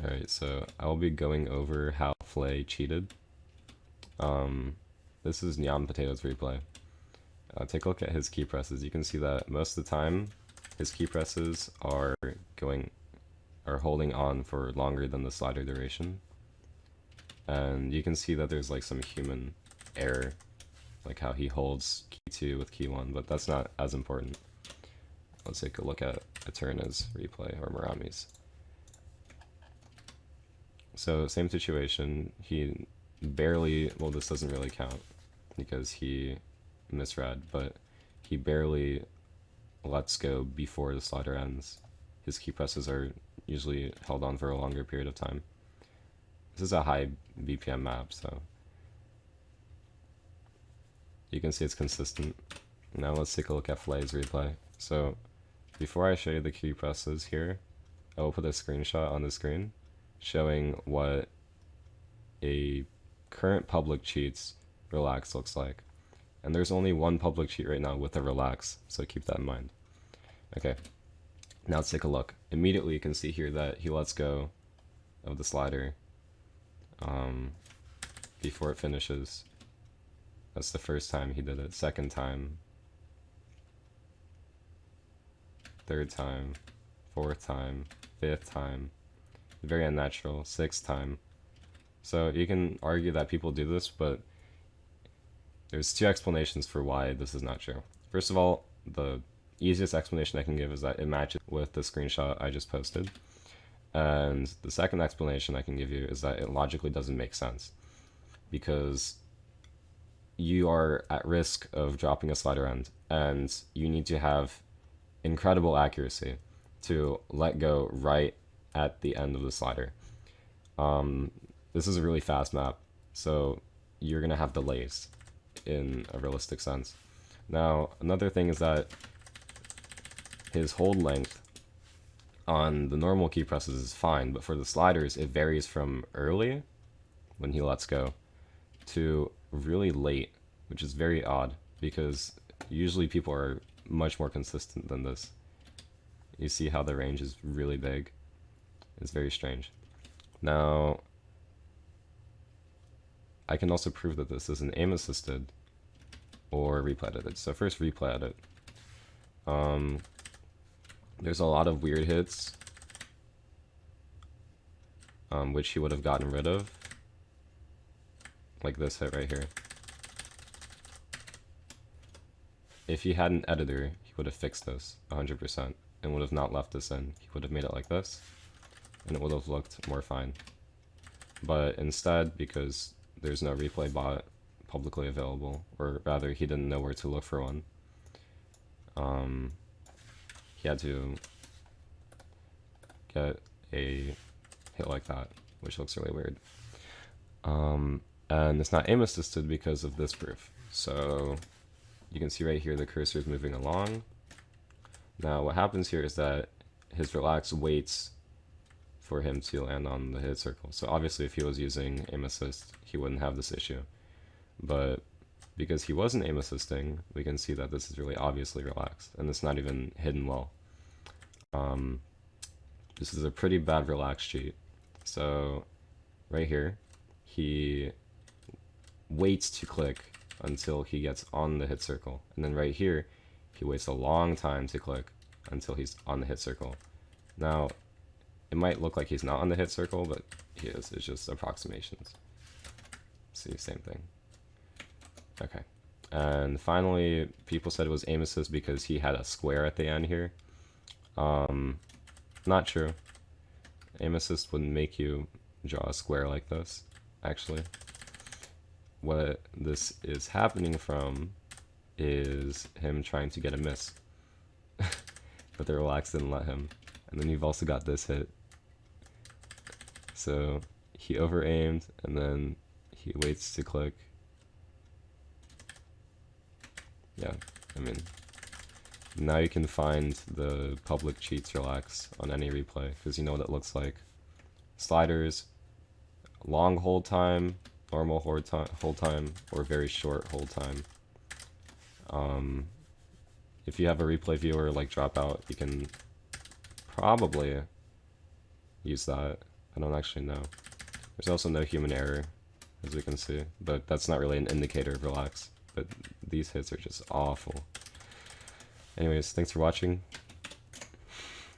Alright, so I'll be going over how flae cheated. This is Nyan Potato's replay. Take a look at his key presses. You can see that most of the time his key presses are holding on for longer than the slider duration. And you can see that there's like some human error, like how he holds key 2 with key 1, but that's not as important. Let's take a look at Eterna's replay, or Murami's. So same situation, he barely, well this doesn't really count because he misread, but he barely lets go before the slider ends. His key presses are usually held on for a longer period of time. This is a high BPM map, so you can see it's consistent. Now let's take a look at flae's replay. So before I show you the key presses here, I will put a screenshot on the screen showing what a current public cheats relax looks like. And there's only one public cheat right now with a relax, so keep that in mind. Okay, now let's take a look. Immediately you can see here that he lets go of the slider before it finishes. That's the first time he did it. Second time, third time, fourth time, fifth time, very unnatural, sixth time. So you can argue that people do this, but there's two explanations for why this is not true. First of all, the easiest explanation I can give is that it matches with the screenshot I just posted. And the second explanation I can give you is that it logically doesn't make sense, because you are at risk of dropping a slider end, and you need to have incredible accuracy to let go right at the end of the slider. This is a really fast map, so you're gonna have delays in a realistic sense. Now, another thing is that his hold length on the normal key presses is fine, but for the sliders, it varies from early, when he lets go, to really late, which is very odd, because usually people are much more consistent than this. You see how the range is really big. It's very strange. Now, I can also prove that this is an aim assisted or replay edited. So first, replay edit. There's a lot of weird hits which he would have gotten rid of, like this hit right here. If he had an editor, he would have fixed this 100% and would have not left this in. He would have made it like this, and it would have looked more fine. But instead, because there's no replay bot publicly available, or rather he didn't know where to look for one, he had to get a hit like that, which looks really weird. And it's not aim assisted because of this proof. So you can see right here the cursor is moving along. Now what happens here is that his relax waits for him to land on the hit circle. So obviously if he was using aim assist, he wouldn't have this issue. But because he wasn't aim assisting, we can see that this is really obviously relaxed, and it's not even hidden well. This is a pretty bad relax cheat. So right here, he waits to click until he gets on the hit circle, and then right here, he waits a long time to click until he's on the hit circle. Now, it might look like he's not on the hit circle, but he is. It's just approximations. See, same thing. Okay. And finally, people said it was aim assist because he had a square at the end here. Not true. Aim assist wouldn't make you draw a square like this, actually. What this is happening from is him trying to get a miss. But the relax didn't let him. And then you've also got this hit. So he over-aimed, and then he waits to click. Yeah, I mean, now you can find the public cheats relax on any replay, because you know what it looks like. Sliders, long hold time, normal hold time, or very short hold time. If you have a replay viewer like Dropout, you can probably use that. I don't actually know. There's also no human error, as we can see, but that's not really an indicator of relax. But these hits are just awful. Anyways, thanks for watching.